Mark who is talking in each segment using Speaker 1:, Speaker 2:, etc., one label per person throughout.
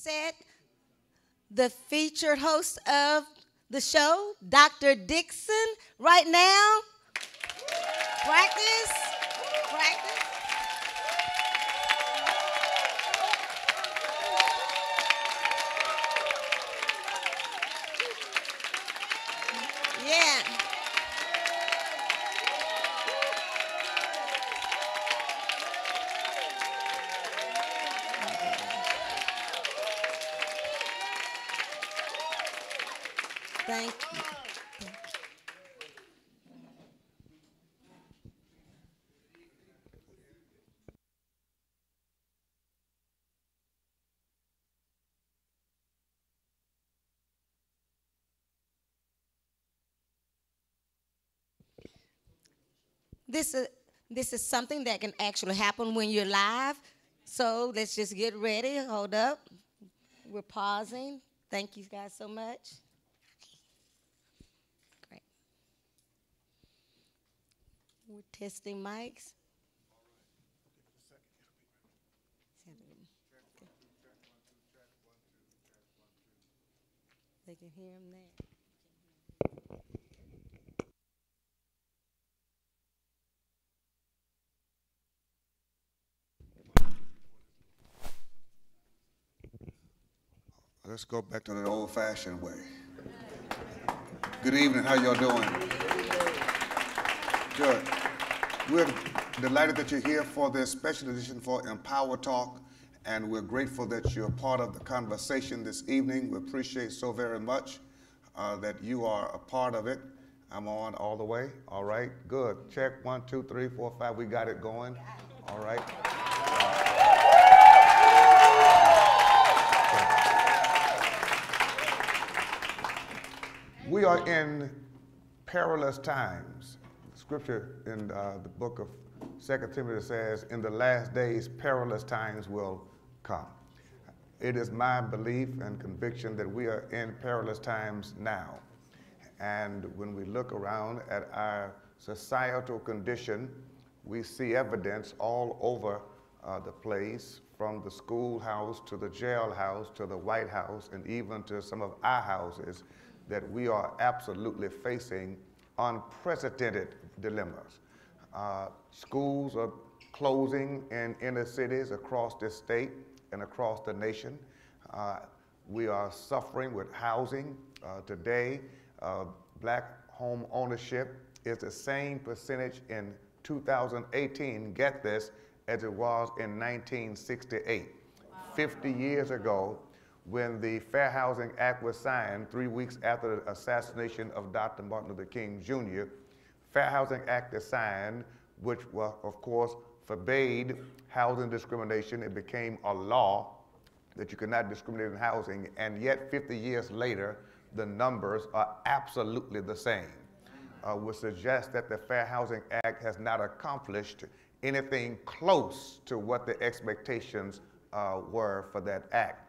Speaker 1: set, the featured host of the show, Dr. Dixon. Right now, practice, practice. Yeah. Thank you. This is this is something that can actually happen when you're live. So let's just get ready. Hold up. We're pausing. Thank you guys so much. Great. We're testing mics. They can hear him there.
Speaker 2: Let's go back to the old-fashioned way. Good evening. How y'all doing? Good. We're delighted that you're here for this special edition for Empower Talk, and we're grateful that you're part of the conversation this evening. We appreciate so very much that you are a part of it. I'm on all the way. All right. Good. Check 1, 2, 3, 4, 5. We got it going. All right. We are in perilous times. Scripture in the book of 2 Timothy says, in the last days, perilous times will come. It is my belief and conviction that we are in perilous times now. And when we look around at our societal condition, we see evidence all over the place, from the schoolhouse to the jailhouse to the White House and even to some of our houses, that we are absolutely facing unprecedented dilemmas. Schools are closing in inner cities across this state and across the nation. We are suffering with housing. Today, black home ownership is the same percentage in 2018, get this, as it was in 1968. Wow. 50 years ago, when the Fair Housing Act was signed 3 weeks after the assassination of Dr. Martin Luther King Jr., Fair Housing Act is signed, which, well, of course, forbade housing discrimination. It became a law that you could not discriminate in housing, and yet 50 years later, the numbers are absolutely the same, which suggests that the Fair Housing Act has not accomplished anything close to what the expectations were for that act.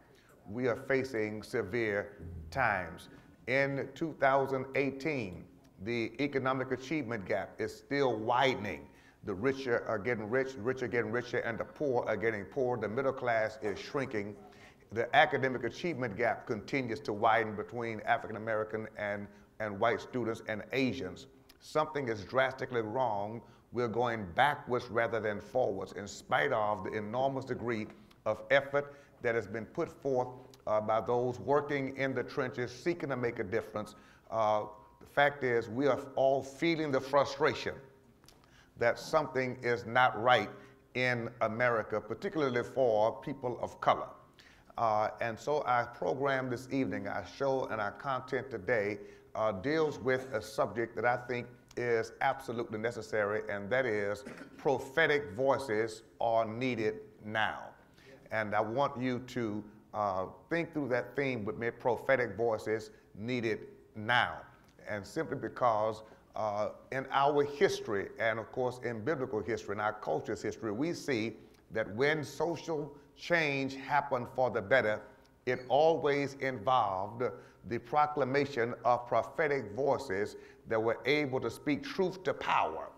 Speaker 2: We are facing severe times. In 2018, the economic achievement gap is still widening. The richer are getting rich, the rich are getting richer, and the poor are getting poor. The middle class is shrinking. The academic achievement gap continues to widen between African American and white students and Asians. Something is drastically wrong. We're going backwards rather than forwards, in spite of the enormous degree of effort that has been put forth by those working in the trenches, seeking to make a difference. The fact is, we are all feeling the frustration that something is not right in America, particularly for people of color. And so our program this evening, our show and our content today deals with a subject that I think is absolutely necessary, and that is prophetic voices are needed now. And I want you to think through that theme with me, prophetic voices needed now. And simply because in our history, and of course in biblical history, in our culture's history, we see that when social change happened for the better, it always involved the proclamation of prophetic voices that were able to speak truth to power,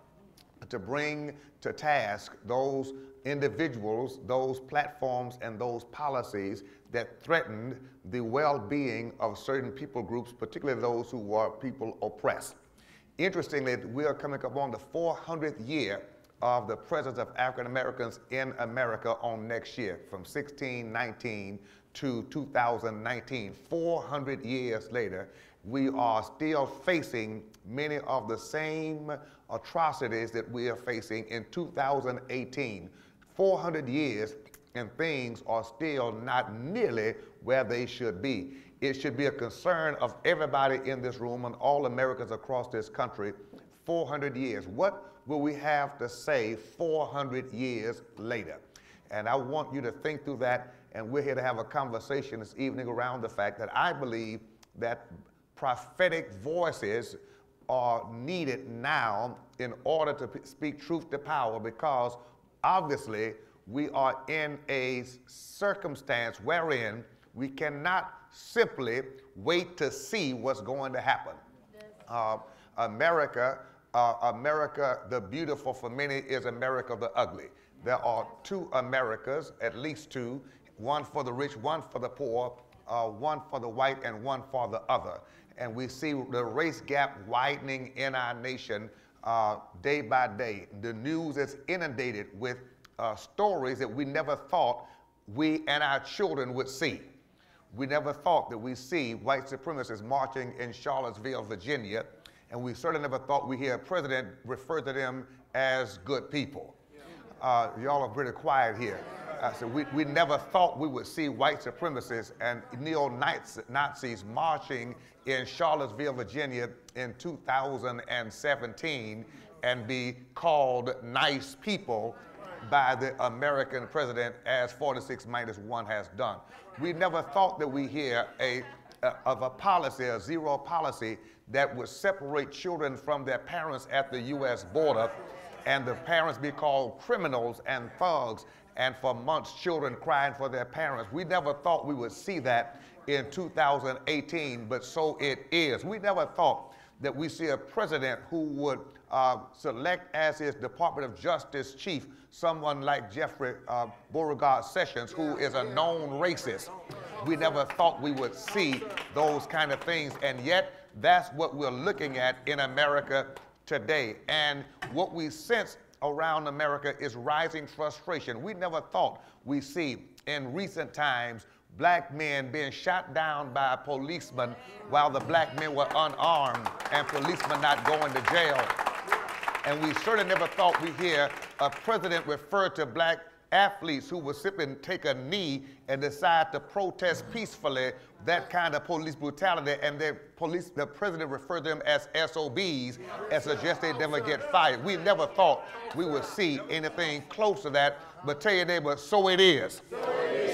Speaker 2: to bring to task those individuals, those platforms, and those policies that threatened the well-being of certain people groups, particularly those who were people oppressed. Interestingly, we are coming up on the 400th year of the presence of African Americans in America on next year, from 1619 to 2019. 400 years later, we are still facing many of the same atrocities that we are facing in 2018. 400 years and things are still not nearly where they should be. It should be a concern of everybody in this room and all Americans across this country. 400 years. What will we have to say 400 years later? And I want you to think through that, and we're here to have a conversation this evening around the fact that I believe that prophetic voices are needed now in order to speak truth to power, because obviously we are in a circumstance wherein we cannot simply wait to see what's going to happen. America, the beautiful for many is America the ugly. There are two Americas, at least two, one for the rich, one for the poor, one for the white and one for the other. And we see the race gap widening in our nation day by day. The news is inundated with stories that we never thought we and our children would see. We never thought that we see white supremacists marching in Charlottesville, Virginia, and we certainly never thought we hear a president refer to them as good people. Y'all are pretty quiet here. So we never thought we would see white supremacists and neo-Nazis marching in Charlottesville, Virginia in 2017 and be called nice people by the American president, as 46 minus 1 has done. We never thought that we hear of a policy, a zero policy, that would separate children from their parents at the U.S. border, and the parents be called criminals and thugs, and for months children crying for their parents. We never thought we would see that in 2018, but so it is. We never thought that we see a president who would select as his Department of Justice chief someone like Jeffrey Beauregard Sessions, who is a known racist. We never thought we would see those kind of things, and yet that's what we're looking at in America today. And what we sense around America is rising frustration. We never thought we see in recent times black men being shot down by policemen while the black men were unarmed and policemen not going to jail. And we certainly never thought we'd hear a president refer to black athletes who would simply take a knee and decide to protest peacefully that kind of police brutality, and the president referred to them as SOBs and suggested they never get fired. We never thought we would see anything close to that, but tell your neighbor, so it is.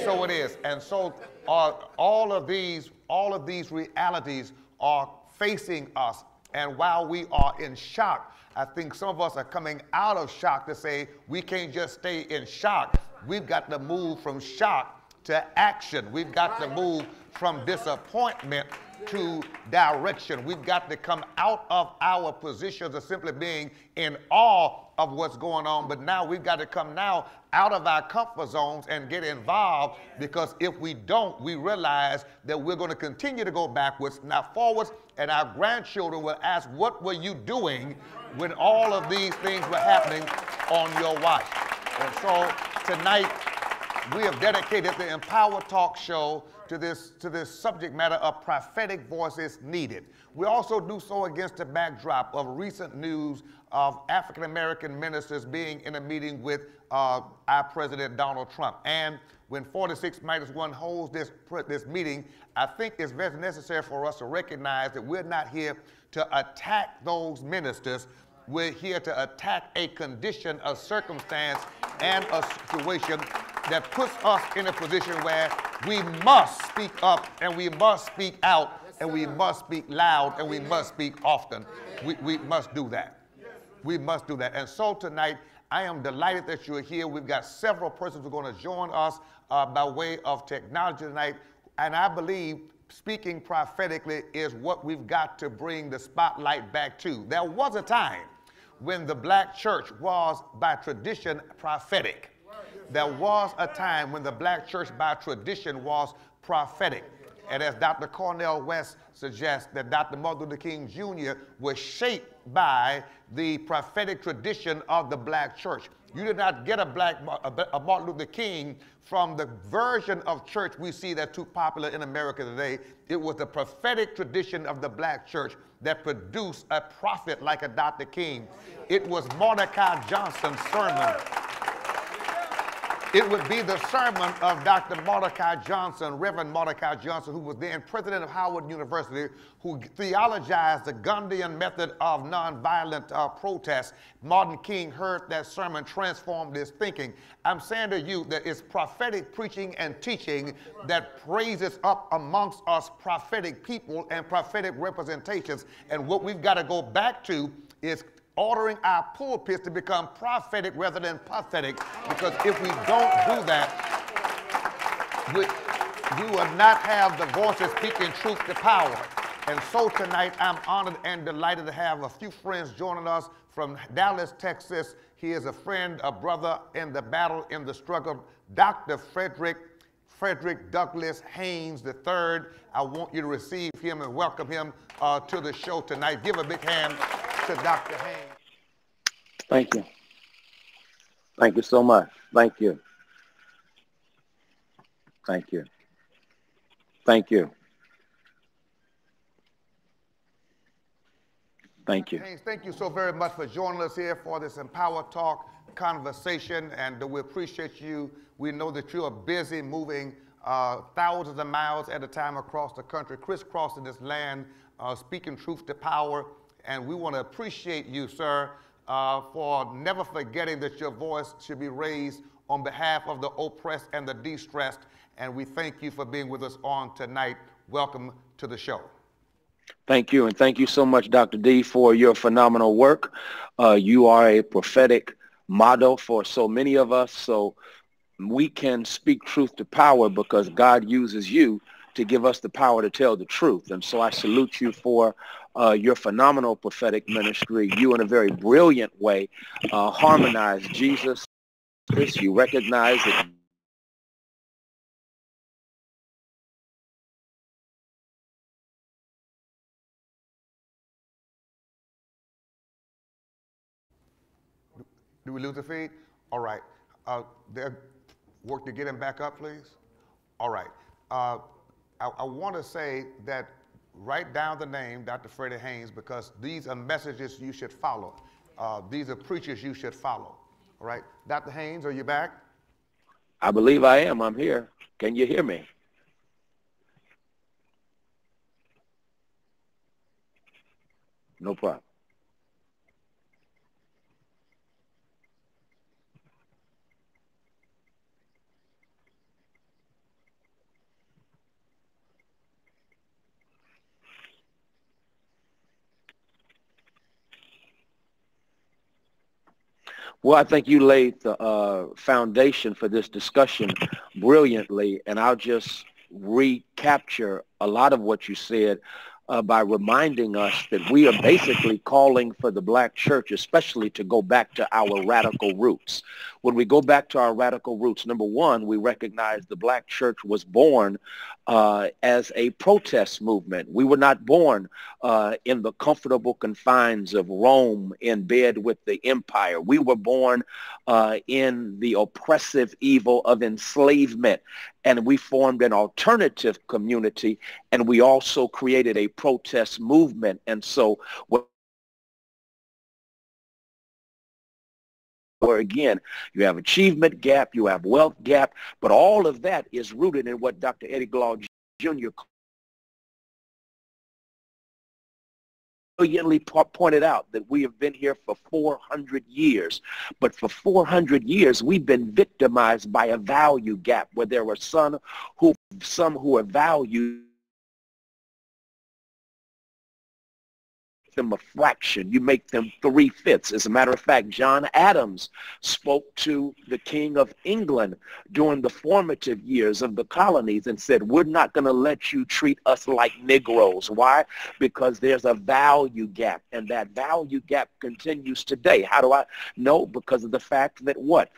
Speaker 2: So it is. And so all of these realities are facing us. And while we are in shock, I think some of us are coming out of shock to say we can't just stay in shock. We've got to move from shock to action. We've got to move from disappointment to direction. We've got to come out of our positions of simply being in awe of what's going on, but now we've got to come now out of our comfort zones and get involved, because if we don't, we realize that we're going to continue to go backwards, not forwards, and our grandchildren will ask, what were you doing when all of these things were happening on your watch? And so tonight, we have dedicated the Empower Talk show to this subject matter of prophetic voices needed. We also do so against the backdrop of recent news of African American ministers being in a meeting with our President Donald Trump. And when 46 minus 1 holds this meeting, I think it's very necessary for us to recognize that we're not here to attack those ministers. We're here to attack a condition, a circumstance, and a situation that puts us in a position where we must speak up, and we must speak out, and we must speak loud, and we must speak often. We must do that. We must do that. And so tonight, I am delighted that you're here. We've got several persons who are going to join us by way of technology tonight. And I believe speaking prophetically is what we've got to bring the spotlight back to. There was a time when the black church was, by tradition, prophetic. There was a time when the black church by tradition was prophetic. And as Dr. Cornel West suggests, that Dr. Martin Luther King Jr. was shaped by the prophetic tradition of the black church. You did not get a Martin Luther King from the version of church we see that's too popular in America today. It was the prophetic tradition of the black church that produced a prophet like a Dr. King. It was Mordecai Johnson's sermon. It would be the sermon of Dr. Mordecai Johnson, Reverend Mordecai Johnson, who was then president of Howard University, who theologized the Gandhian method of nonviolent protest. Martin King heard that sermon, transformed his thinking. I'm saying to you that it's prophetic preaching and teaching that raises up amongst us prophetic people and prophetic representations. And what we've got to go back to is ordering our pulpits to become prophetic rather than pathetic, because if we don't do that, we will not have the voices speaking truth to power. And so tonight, I'm honored and delighted to have a few friends joining us from Dallas, Texas. He is a friend, a brother in the battle, in the struggle, Dr. Frederick Douglass Haynes III. I want you to receive him and welcome him to the show tonight. Give a big hand to Dr. Haynes.
Speaker 3: Thank you. Thank you so much. Thank you. Thank you. Thank you. Thank you.
Speaker 2: Haynes, thank you so very much for joining us here for this Empower Talk conversation, and we appreciate you. We know that you are busy moving thousands of miles at a time across the country, crisscrossing this land, speaking truth to power, and we want to appreciate you, sir, for never forgetting that your voice should be raised on behalf of the oppressed and the distressed, and we thank you for being with us on tonight. Welcome to the show.
Speaker 3: Thank you, and thank you so much, Dr. D, for your phenomenal work. You are a prophetic model for so many of us, so we can speak truth to power because God uses you to give us the power to tell the truth. And so I salute you for your phenomenal prophetic ministry. You, in a very brilliant way, harmonize Jesus. You recognize that
Speaker 2: Do we lose the feed? All right. Work to get him back up, please. All right. I want to say that write down the name, Dr. Freddie Haynes, because these are messages you should follow. These are preachers you should follow. All right. Dr. Haynes, are you back?
Speaker 3: I believe I am. I'm here. Can you hear me? No problem. Well, I think you laid the foundation for this discussion brilliantly, and I'll just recapture a lot of what you said by reminding us that we are basically calling for the black church, especially to go back to our radical roots. When we go back to our radical roots, number one, we recognize the black church was born as a protest movement. We were not born in the comfortable confines of Rome in bed with the empire. We were born in the oppressive evil of enslavement, and we formed an alternative community, and we also created a protest movement. And so where again, you have achievement gap, you have wealth gap, but all of that is rooted in what Dr. Eddie Glaude Jr. brilliantly pointed out, that we have been here for 400 years. But for 400 years, we've been victimized by a value gap where there are some who are valued them a fraction, you make them 3/5. As a matter of fact, John Adams spoke to the King of England during the formative years of the colonies and said, we're not going to let you treat us like Negroes. Why? Because there's a value gap, and that value gap continues today. How do I know? Because of the fact that what?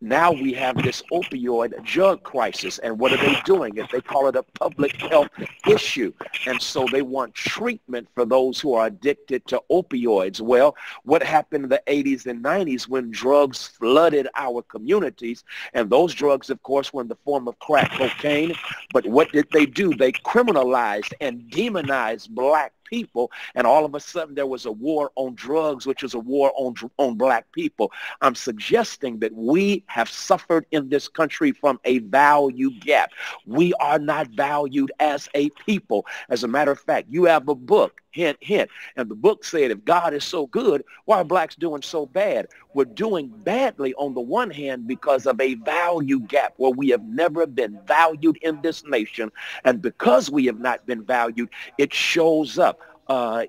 Speaker 3: Now we have this opioid drug crisis. And what are they doing? They call it a public health issue. And so they want treatment for those who are addicted to opioids. Well, what happened in the 80s and 90s when drugs flooded our communities? And those drugs, of course, were in the form of crack cocaine. But what did they do? They criminalized and demonized black people, and all of a sudden there was a war on drugs, which is a war on black people. I'm suggesting that we have suffered in this country from a value gap. We are not valued as a people. As a matter of fact, you have a book, hint, hint, and the book said, if God is so good, why are blacks doing so bad? We're doing badly on the one hand because of a value gap where we have never been valued in this nation. And because we have not been valued, it shows up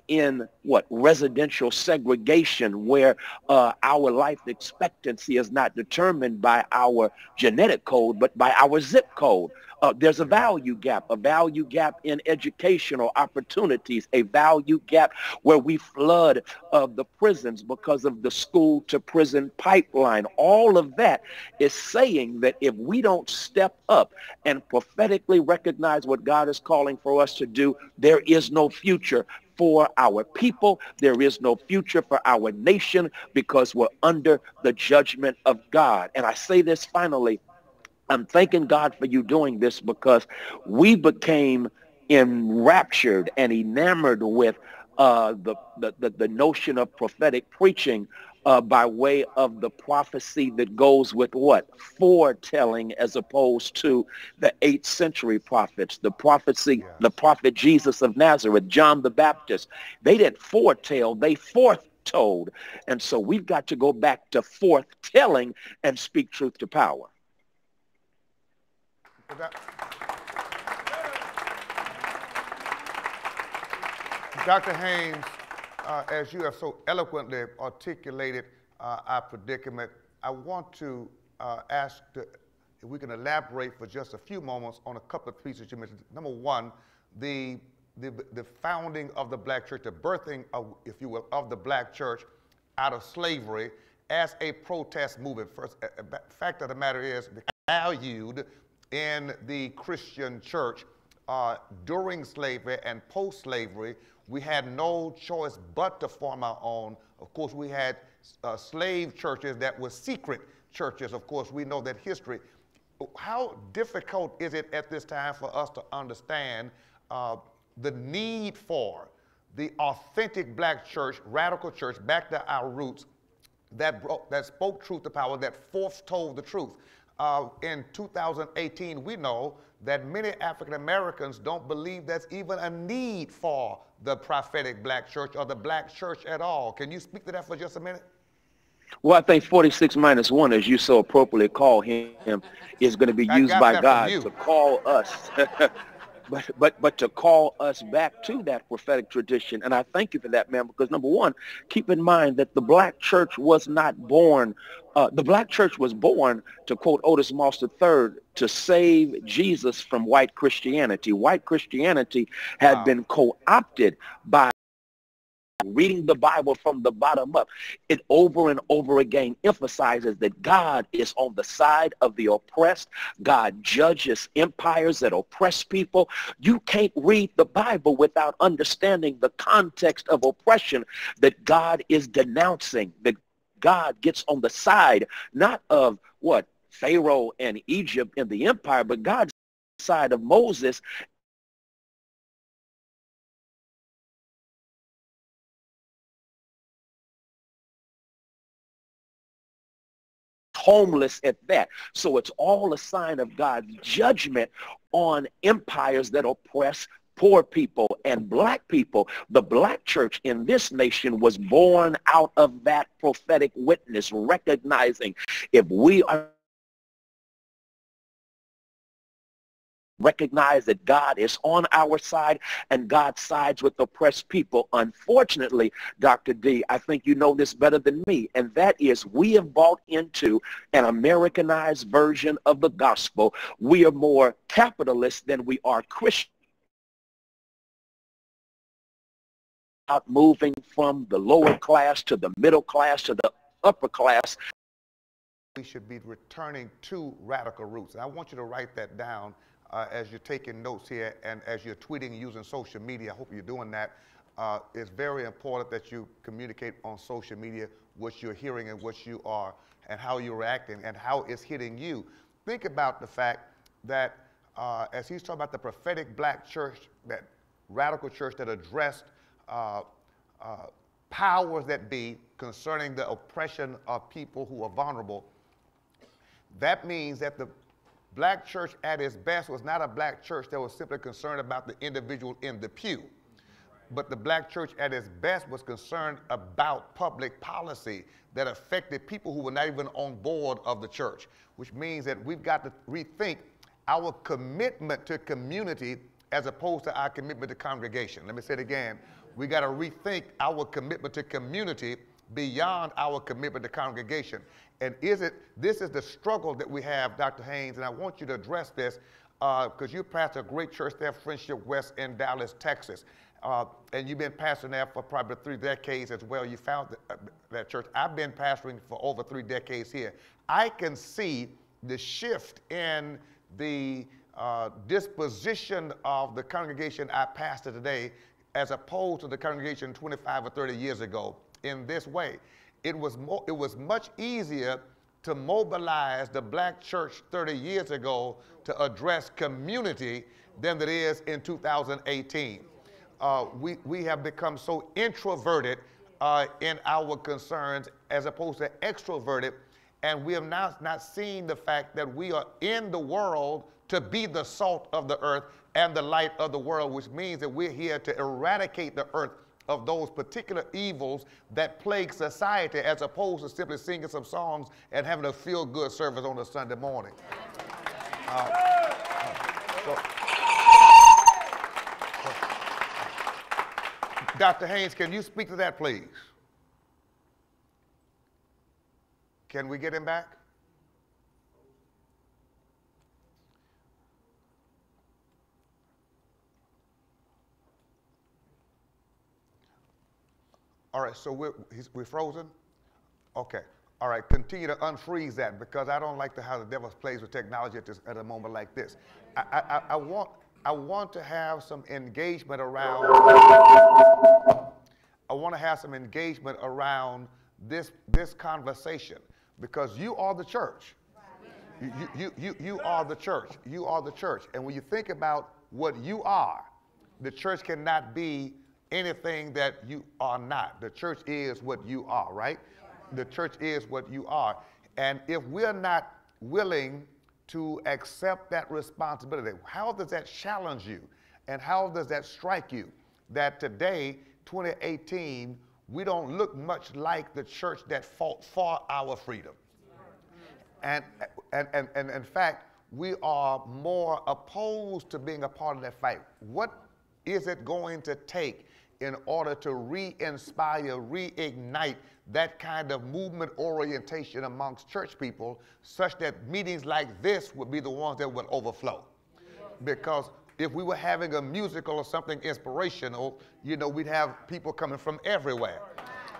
Speaker 3: in residential segregation, where our life expectancy is not determined by our genetic code, but by our zip code. There's a value gap in educational opportunities, a value gap where we flood the prisons because of the school to prison pipeline. All of that is saying that if we don't step up and prophetically recognize what God is calling for us to do, there is no future for our people. There is no future for our nation because we're under the judgment of God. And I say this finally, I'm thanking God for you doing this because we became enraptured and enamored with the notion of prophetic preaching by way of the prophecy that goes with what? Foretelling, as opposed to the 8th century prophets, the prophecy,
Speaker 2: Yes.
Speaker 3: the prophet Jesus of Nazareth, John the Baptist. They didn't foretell, they foretold. And so we've got to go back to foretelling and speak truth to power.
Speaker 2: Dr. Haynes, as you have so eloquently articulated our predicament, I want to ask if we can elaborate for just a few moments on a couple of pieces you mentioned. Number one, the founding of the black church, the birthing of, if you will, of the black church out of slavery as a protest movement. First, fact of the matter is, valued in the Christian church during slavery and post-slavery. We had no choice but to form our own. Of course, we had slave churches that were secret churches. Of course, we know that history. How difficult is it at this time for us to understand the need for the authentic black church, radical church, back to our roots, that spoke truth to power, that foretold the truth? In 2018, we know that many African Americans don't believe there's even a need for the prophetic black church or the black church at all. Can you speak to that for just a minute?
Speaker 3: Well, I think 46 minus 1, as you so appropriately call him, is going to be used by God to call us. But to call us back to that prophetic tradition. And I thank you for that, man, because number one, keep in mind that the black church was not born. The black church was born, to quote Otis Moss III, to save Jesus from white Christianity. White Christianity had been co-opted by reading the Bible from the bottom up. It over and over again emphasizes that God is on the side of the oppressed. God judges empires that oppress people. You can't read the Bible without understanding the context of oppression that God is denouncing, that God gets on the side, not of what? Pharaoh and Egypt and the empire, but God's side of Moses. Homeless at that. So it's all a sign of God's judgment on empires that oppress poor people and black people. The black church in this nation was born out of that prophetic witness, recognizing if we are recognize that God is on our side and God sides with oppressed people. Unfortunately, Dr. D, I think you know this better than me, and that is we have bought into an Americanized version of the gospel. We are more capitalist than we are Christian. Moving from the lower class to the middle class to the upper class.
Speaker 2: we should be returning to radical roots. And I want you to write that down as you're taking notes here and as you're tweeting using social media. I hope you're doing that. It's very important that you communicate on social media what you're hearing and what you are and how you're reacting and how it's hitting you. Think about the fact that as he's talking about the prophetic black church, that radical church that addressed powers that be concerning the oppression of people who are vulnerable, that means that the black church at its best was not a black church that was simply concerned about the individual in the pew. But the black church at its best was concerned about public policy that affected people who were not even on board of the church, which means that we've got to rethink our commitment to community as opposed to our commitment to congregation. Let me say it again. We got to rethink our commitment to community beyond our commitment to congregation. And this is the struggle that we have, Dr. Haynes, and I want you to address this because you pastor a great church there, Friendship West in Dallas, Texas. And you've been pastoring there for probably 3 decades as well. You found that church. I've been pastoring for over 3 decades here. I can see the shift in the disposition of the congregation I pastor today as opposed to the congregation 25 or 30 years ago in this way. It was much easier to mobilize the black church 30 years ago to address community than it is in 2018. We have become so introverted in our concerns as opposed to extroverted, and we have now not seen the fact that we are in the world to be the salt of the earth and the light of the world, which means that we're here to eradicate the earth of those particular evils that plague society as opposed to simply singing some songs and having a feel-good service on a Sunday morning. Dr. Haynes, can you speak to that, please? Can we get him back? All right, so we're frozen? Okay. All right, continue to unfreeze that because I don't like how the devil plays with technology at a moment like this. I want to have some engagement around. I want to have some engagement around this conversation because you are the church. You are the church. You are the church. And when you think about what you are, the church cannot be anything that you are not. The church is what you are, right? The church is what you are. And if we're not willing to accept that responsibility, how does that challenge you? And how does that strike you? That today, 2018, we don't look much like the church that fought for our freedom. And in fact, we are more opposed to being a part of that fight. What is it going to take in order to re-inspire, reignite that kind of movement orientation amongst church people such that meetings like this would be the ones that would overflow? Because if we were having a musical or something inspirational, you know, we'd have people coming from everywhere,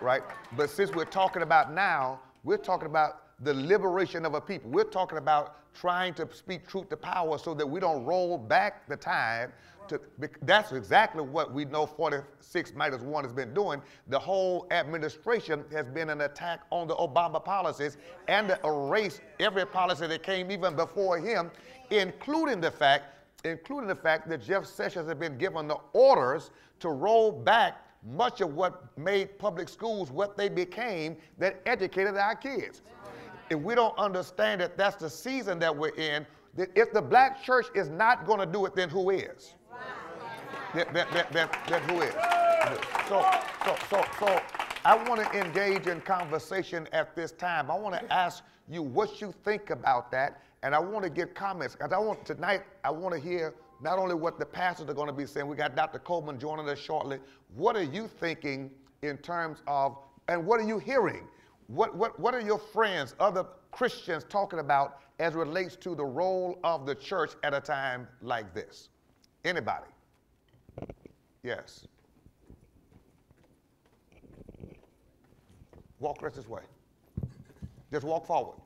Speaker 2: right? But since we're talking about now, we're talking about the liberation of a people. We're talking about trying to speak truth to power so that we don't roll back the time. That's exactly what we know 46-1 has been doing. The whole administration has been an attack on the Obama policies and to erase every policy that came even before him, including the fact that Jeff Sessions has been given the orders to roll back much of what made public schools what they became that educated our kids. If we don't understand that that's the season that we're in, that if the black church is not going to do it, then who is? Then who is? So I want to engage in conversation at this time. I want to ask you what you think about that, and I want to get comments. Because I want to hear not only what the pastors are going to be saying. We got Dr. Coleman joining us shortly. What are you thinking in terms of, and what are you hearing? What are your friends, other Christians, talking about as it relates to the role of the church at a time like this? Anybody? Yes. Walk right this way. Just walk forward.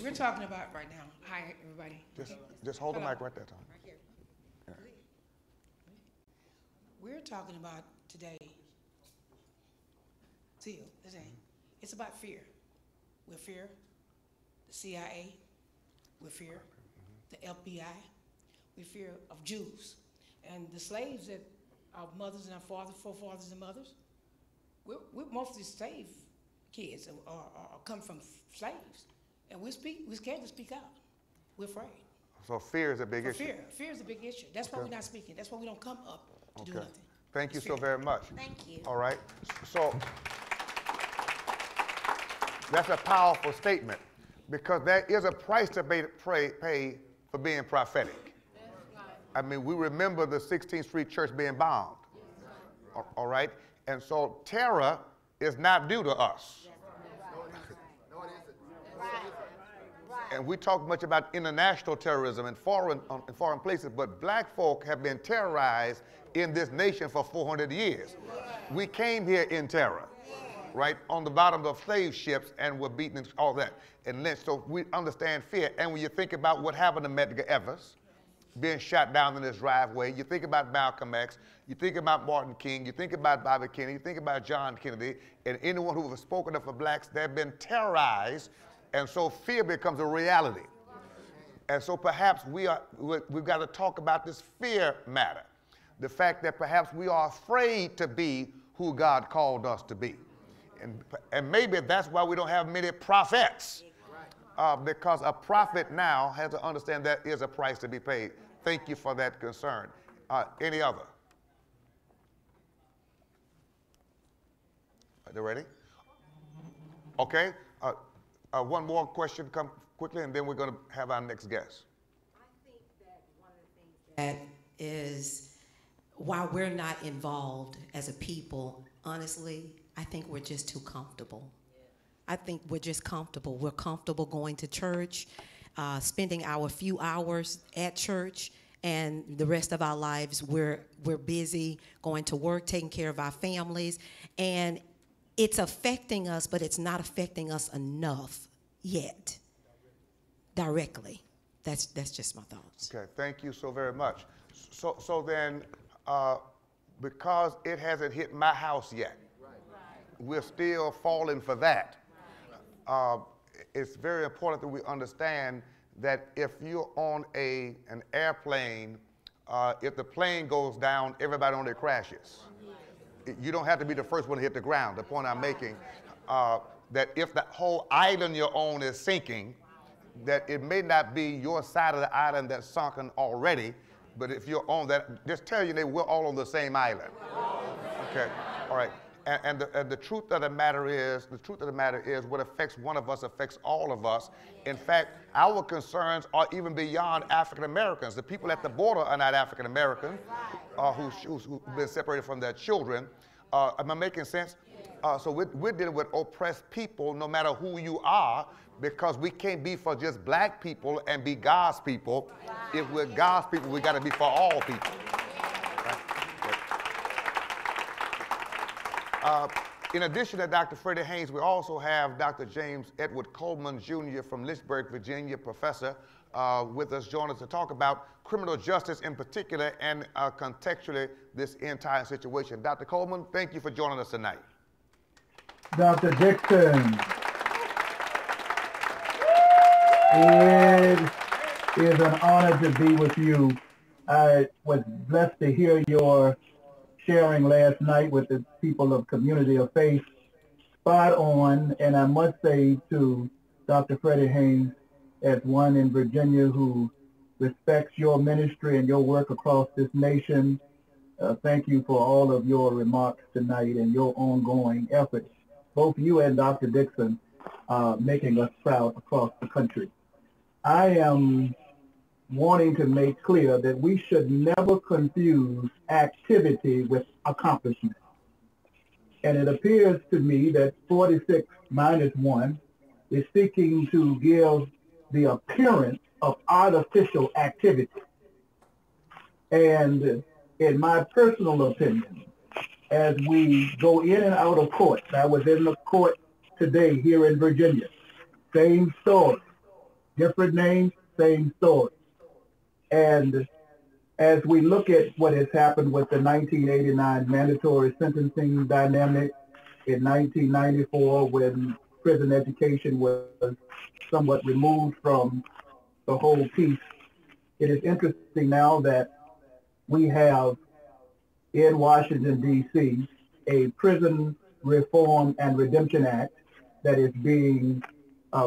Speaker 4: We're talking about right now. Hi, everybody.
Speaker 2: Just hold the mic right there, Tom.
Speaker 4: Right here. Yeah. We're talking about today. It's about fear. We fear the CIA. We fear the FBI. We fear of Jews. And the slaves that our mothers and our fathers, forefathers and mothers, we're mostly slave kids or come from slaves. And we're scared to speak out. We're afraid.
Speaker 2: So fear is a big issue.
Speaker 4: Fear is a big issue. That's why we're not speaking. That's why we don't come up to do nothing.
Speaker 2: Thank you so very much.
Speaker 1: Thank you.
Speaker 2: All right. So that's a powerful statement because there is a price to pay for being prophetic. I mean, we remember the 16th Street Church being bombed. All right. And so terror is not due to us. And we talk much about international terrorism in foreign places, but black folk have been terrorized in this nation for 400 years. We came here in terror, right, on the bottom of slave ships and were beaten and all that, and lynched. So we understand fear. And when you think about what happened to Medgar Evers, being shot down in his driveway, you think about Malcolm X, you think about Martin King, you think about Bobby Kennedy, you think about John Kennedy, and anyone who has spoken up for blacks, they've been terrorized. And so fear becomes a reality. And so perhaps we've got to talk about this fear matter. The fact that perhaps we are afraid to be who God called us to be. And maybe that's why we don't have many prophets. Because a prophet now has to understand that is a price to be paid. Thank you for that concern. Any other? Are they ready? Okay. One more question come quickly, and then we're going to have our next guest.
Speaker 5: I think that one of the things that is, while we're not involved as a people, honestly, I think we're just too comfortable. I think we're just comfortable. We're comfortable going to church, spending our few hours at church, and the rest of our lives we're busy going to work, taking care of our families, and it's affecting us, but it's not affecting us enough yet, directly. That's just my thoughts.
Speaker 2: Okay, thank you so very much. So then, because it hasn't hit my house yet, we're still falling for that. It's very important that we understand that if you're on an airplane, if the plane goes down, everybody on it crashes. You don't have to be the first one to hit the ground. The point I'm making, that if the whole island you're on is sinking, that it may not be your side of the island that's sunken already, but if you're on that, just tell you that we're all on the same island. Okay, all right. And the truth of the matter is, what affects one of us affects all of us. In fact, our concerns are even beyond African Americans. The people at the border are not African American, who've been separated from their children. Am I making sense? So we're dealing with oppressed people, no matter who you are, because we can't be for just black people and be God's people. If we're God's people, we got to be for all people. In addition to Dr. Freddie Haynes, we also have Dr. James Edward Coleman, Jr. from Lynchburg, Virginia, professor, with us, joining us to talk about criminal justice in particular and contextually this entire situation. Dr. Coleman, thank you for joining us tonight.
Speaker 6: Dr. Dixon, it is an honor to be with you. I was blessed to hear your sharing last night with the people of Community of Faith. Spot on, and I must say to Dr. Freddie Haynes, as one in Virginia who respects your ministry and your work across this nation, thank you for all of your remarks tonight and your ongoing efforts. Both you and Dr. Dixon are making us proud across the country. I am wanting to make clear that we should never confuse activity with accomplishment. And it appears to me that 46 minus 1 is seeking to give the appearance of artificial activity. And in my personal opinion, as we go in and out of court, I was in the court today here in Virginia, same story. Different names, same story. And as we look at what has happened with the 1989 mandatory sentencing dynamic in 1994 when prison education was somewhat removed from the whole piece, it is interesting now that we have in Washington, D.C., a prison reform and redemption act that is being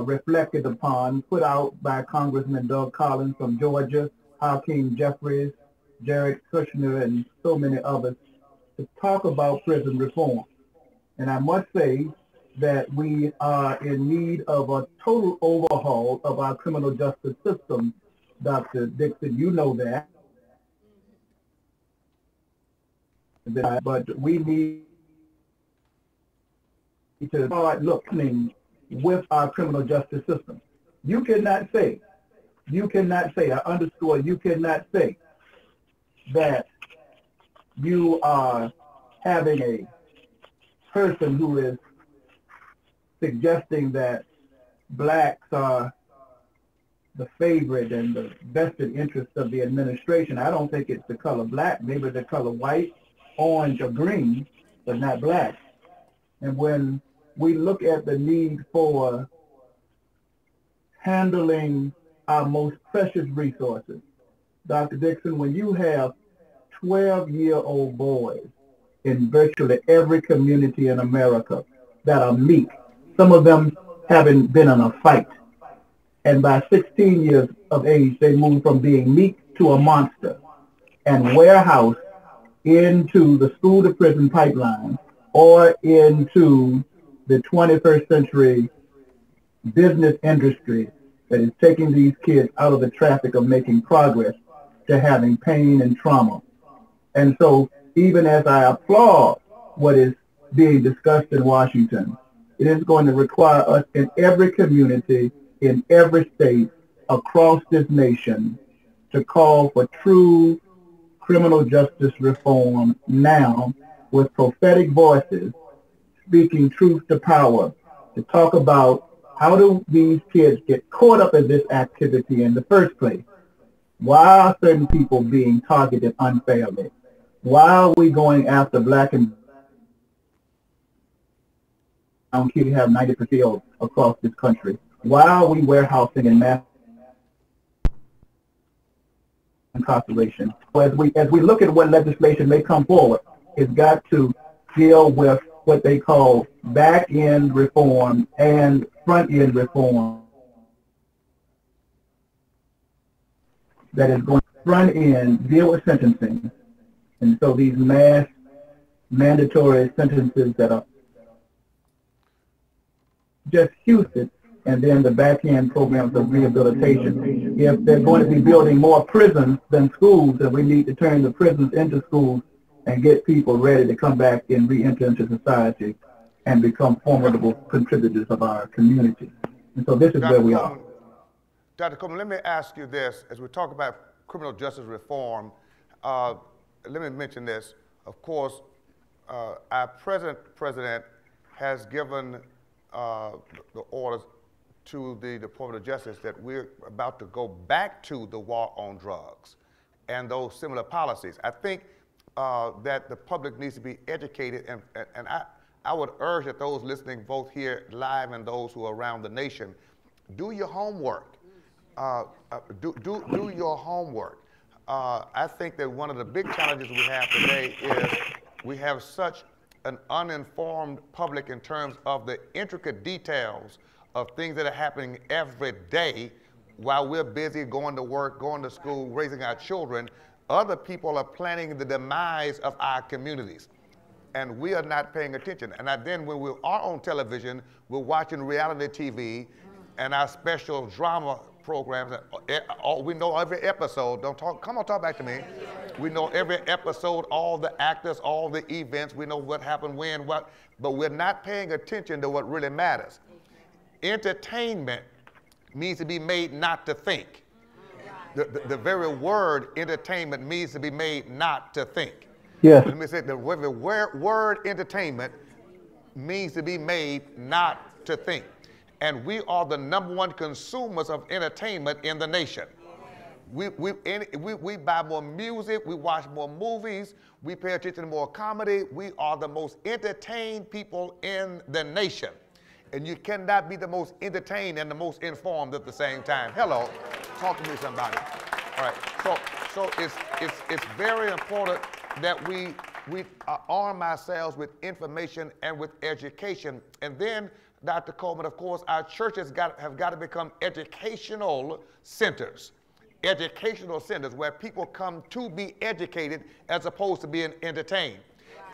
Speaker 6: reflected upon, put out by Congressman Doug Collins from Georgia, Hakeem Jeffries, Jared Kushner, and so many others to talk about prison reform. And I must say that we are in need of a total overhaul of our criminal justice system. Dr. Dixon, you know that. But we need to start looking with our criminal justice system. You cannot say, I underscore, you cannot say that you are having a person who is suggesting that blacks are the favorite and the vested interest of the administration. I don't think it's the color black, maybe the color white, orange, or green, but not black. And when we look at the need for handling our most precious resources, Dr. Dixon, when you have 12-year-old boys in virtually every community in America that are meek, some of them having been in a fight, and by 16 years of age, they move from being meek to a monster and warehouse into the school to prison pipeline or into the 21st century business industry that is taking these kids out of the traffic of making progress to having pain and trauma. And so even as I applaud what is being discussed in Washington, it is going to require us in every community, in every state, across this nation, to call for true criminal justice reform now with prophetic voices speaking truth to power, to talk about how do these kids get caught up in this activity in the first place? Why are certain people being targeted unfairly? Why are we going after black and brown kids who have 90% fields across this country? Why are we warehousing and mass incarceration? So as we look at what legislation may come forward, it's got to deal with what they call back-end reform and front-end reform that is going to front-end deal with sentencing. And so these mass mandatory sentences that are just Houston, and then the back-end programs of rehabilitation. If they're going to be building more prisons than schools, then we need to turn the prisons into schools and get people ready to come back and re-enter into society and become formidable contributors of our community. And so this is where we are.
Speaker 2: Dr. Coleman, let me ask you this. As we talk about criminal justice reform, let me mention this. Of course, our president has given the orders to the Department of Justice that we're about to go back to the war on drugs and those similar policies. I think that the public needs to be educated, and I would urge that those listening both here live and those who are around the nation, do your homework. Do your homework. I think that one of the big challenges we have today is we have such an uninformed public in terms of the intricate details of things that are happening every day while we're busy going to work, going to school, raising our children. Other people are planning the demise of our communities, and we are not paying attention. And then when we are on television, we're watching reality TV and our special drama programs. We know every episode. Come on, talk back to me. We know every episode, all the actors, all the events. We know what happened, when, what, but we're not paying attention to what really matters. Entertainment means to be made not to think. The very word entertainment means to be made not to think.
Speaker 6: Yes.
Speaker 2: Let me say the word entertainment means to be made not to think. and we are the #1 consumers of entertainment in the nation. We buy more music, we watch more movies, we pay attention to more comedy. We are the most entertained people in the nation. And you cannot be the most entertained and the most informed at the same time. Hello, talk to me somebody. All right, so it's very important that we arm ourselves with information and with education. And then, Dr. Coleman, of course, our churches have got to become educational centers. Educational centers where people come to be educated as opposed to being entertained.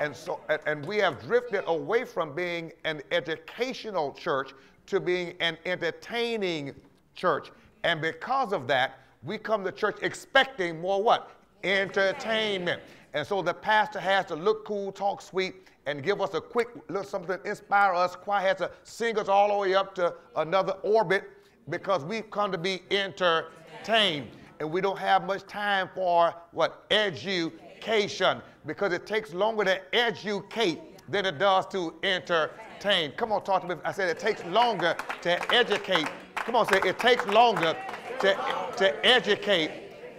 Speaker 2: And we have drifted away from being an educational church to being an entertaining church. And because of that, we come to church expecting more what? Entertainment. And so the pastor has to look cool, talk sweet, and give us a quick little something to inspire us. Choir has to sing us all the way up to another orbit because we've come to be entertained. And we don't have much time for what? Education. Because it takes longer to educate than it does to entertain. Come on, talk to me. I said it takes longer to educate. Come on, say it takes longer to educate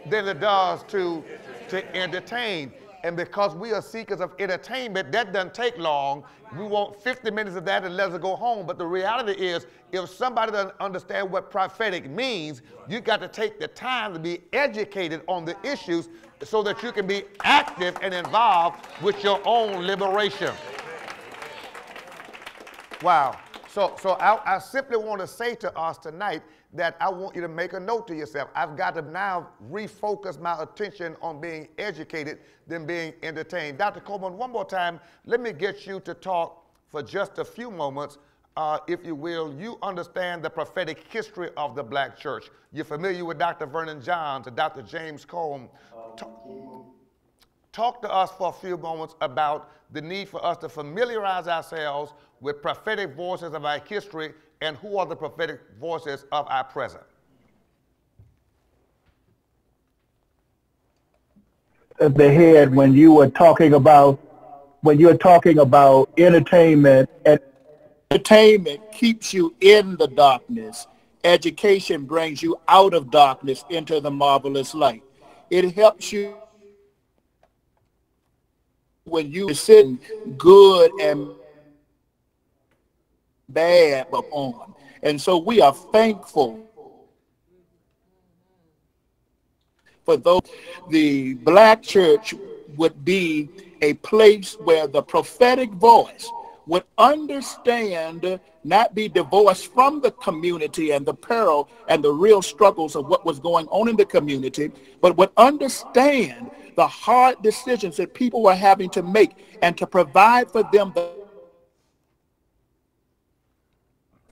Speaker 2: than it does to entertain. And because we are seekers of entertainment, that doesn't take long. We want 50 minutes of that and let us go home. But the reality is, if somebody doesn't understand what prophetic means, you got to take the time to be educated on the issues so that you can be active and involved with your own liberation. Wow. So I simply want to say to us tonight that I want you to make a note to yourself. I've got to now refocus my attention on being educated than being entertained. Dr. Coleman, one more time, let me get you to talk for just a few moments, if you will. You understand the prophetic history of the black church. You're familiar with Dr. Vernon Johns and Dr. James Cone. Talk to us for a few moments about the need for us to familiarize ourselves with prophetic voices of our history and who are the prophetic voices of our present.
Speaker 6: At the head, when you were talking about entertainment, and entertainment keeps you in the darkness. Education brings you out of darkness into the marvelous light. It helps you when you sit good and bad upon. And so we are thankful for those. The black church would be a place where the prophetic voice would understand, not be divorced from the community and the peril and the real struggles of what was going on in the community, but would understand the hard decisions that people were having to make and to provide for them the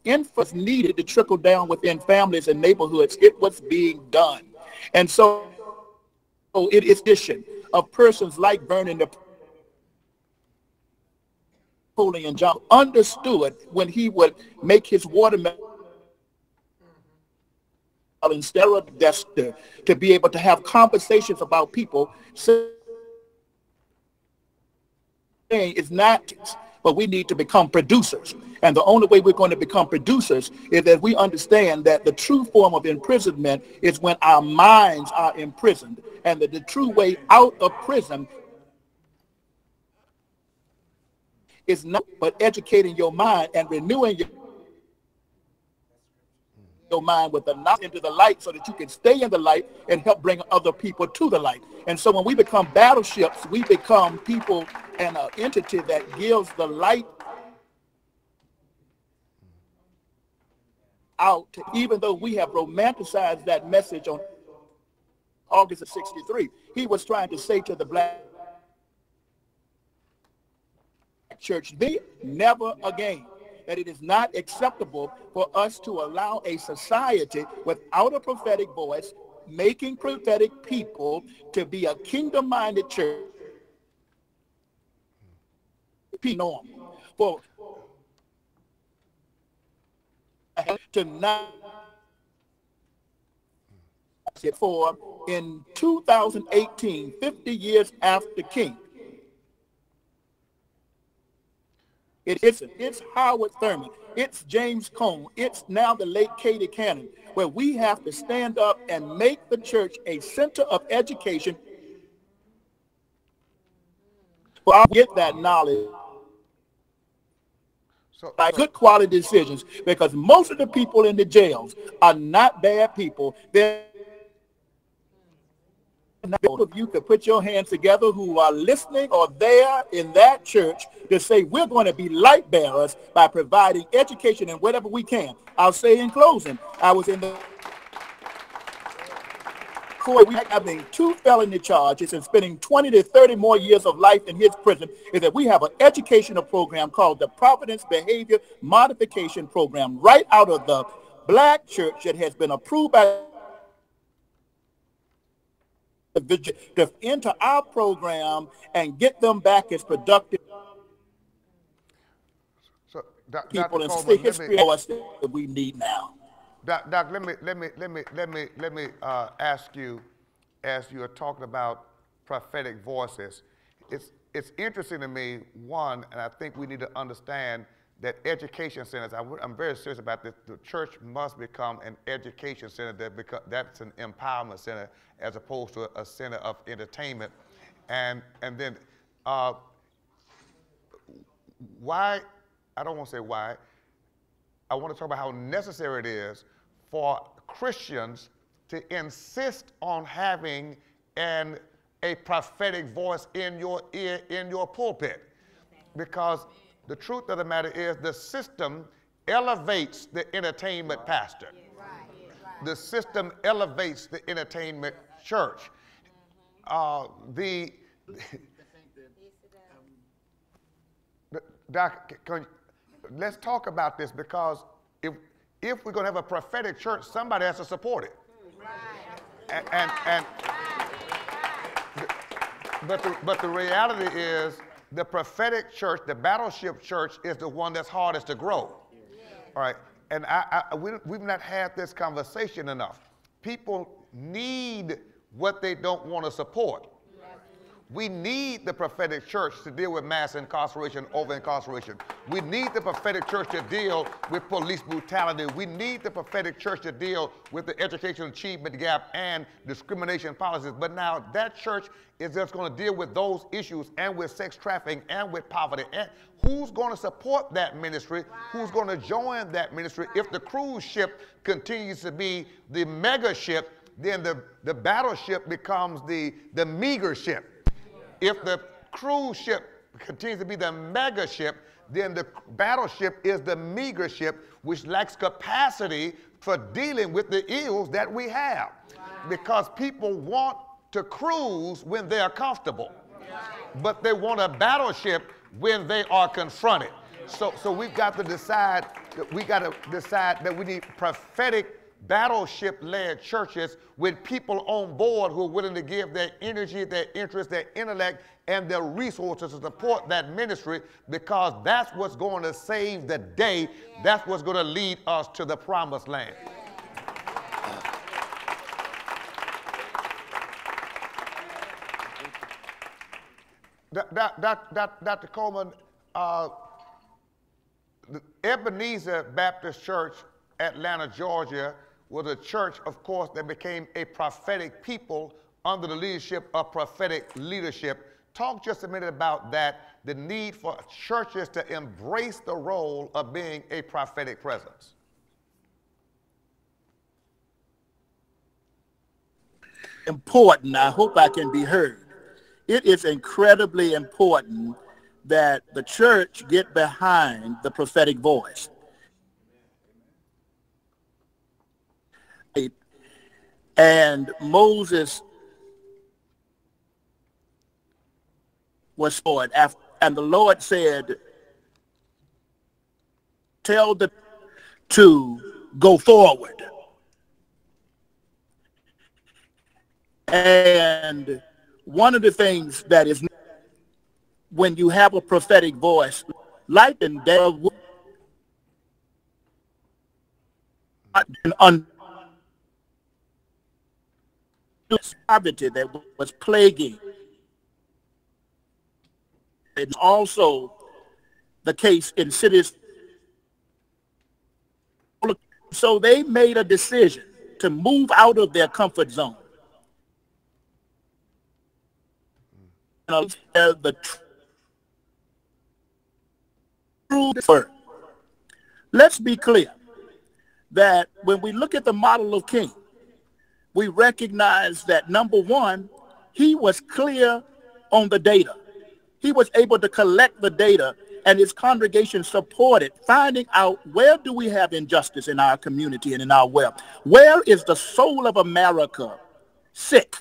Speaker 6: influence needed to trickle down within families and neighborhoods. It was being done. And so it is addition of persons like Vernon Napoleon John understood when he would make his watermelon instead of Dexter, to be able to have conversations about people saying it's not, but we need to become producers. And the only way we're going to become producers is that we understand that the true form of imprisonment is when our minds are imprisoned, and that the true way out of prison is not but educating your mind and renewing your mind with the knowledge into the light so that you can stay in the light and help bring other people to the light. And so when we become battleships, we become people and an entity that gives the light out, even though we have romanticized that message on August of '63. He was trying to say to the black church, they never again, that it is not acceptable for us to allow a society without a prophetic voice, making prophetic people to be a kingdom-minded church. Norm for to not for in 2018, 50 years after King. It's Howard Thurman. it's James Cone, it's now the late Katie Cannon, where we have to stand up and make the church a center of education where I get that knowledge, by good quality decisions, because most of the people in the jails are not bad people. They're Both of you could put your hands together who are listening or there in that church to say we're going to be light bearers by providing education and whatever we can. I'll say in closing, I was in the court having 2 felony charges and spending 20 to 30 more years of life in his prison, is that we have an educational program called the Providence Behavior Modification Program right out of the black church that has been approved by to enter our program and get them back as productive people and see history of us that we need now.
Speaker 2: Doc, let me ask you, as you are talking about prophetic voices, it's interesting to me, one, and I think we need to understand that education centers, I'm very serious about this, the church must become an education center, that's an empowerment center as opposed to a center of entertainment. And then why, I don't want to say why, I want to talk about how necessary it is for Christians to insist on having a prophetic voice in your ear, in your pulpit. Because the truth of the matter is the system elevates the entertainment pastor. The system elevates the entertainment church. Doc, let's talk about this, because if we're going to have a prophetic church, somebody has to support it. But the reality is the prophetic church, the battleship church, is the one that's hardest to grow. All right, and we've not had this conversation enough. People need what they don't want to support. We need the prophetic church to deal with mass incarceration, over-incarceration. We need the prophetic church to deal with police brutality. We need the prophetic church to deal with the educational achievement gap and discrimination policies. But now that church is just going to deal with those issues and with sex trafficking and with poverty. And who's going to support that ministry? Who's going to join that ministry? If the cruise ship continues to be the mega ship, then the battleship becomes the meager ship. If the cruise ship continues to be the mega ship, then the battleship is the meager ship, which lacks capacity for dealing with the ills that we have. Because people want to cruise when they are comfortable, but they want a battleship when they are confronted. So we've got to decide that we need prophetic battleship-led churches with people on board who are willing to give their energy, their interest, their intellect, and their resources to support that ministry, because that's what's going to save the day. That's what's going to lead us to the promised land. Dr. Coleman, the Ebenezer Baptist Church, Atlanta, Georgia, was a church, of course, that became a prophetic people under the leadership of prophetic leadership. Talk just a minute about that, the need for churches to embrace the role of being a prophetic presence.
Speaker 6: Important, I hope I can be heard. It is incredibly important that the church get behind the prophetic voice. And Moses was forward after, and the Lord said, tell them to go forward. And one of the things that is, when you have a prophetic voice, light and day, poverty that was plaguing. It's also the case in cities
Speaker 7: So they made a decision to move out of their comfort zone. The true word. Let's be clear that when we look at the model of king, we recognize that number one, he was clear on the data. He was able to collect the data, and his congregation supported finding out, where do we have injustice in our community and in our world? Where is the soul of America sick?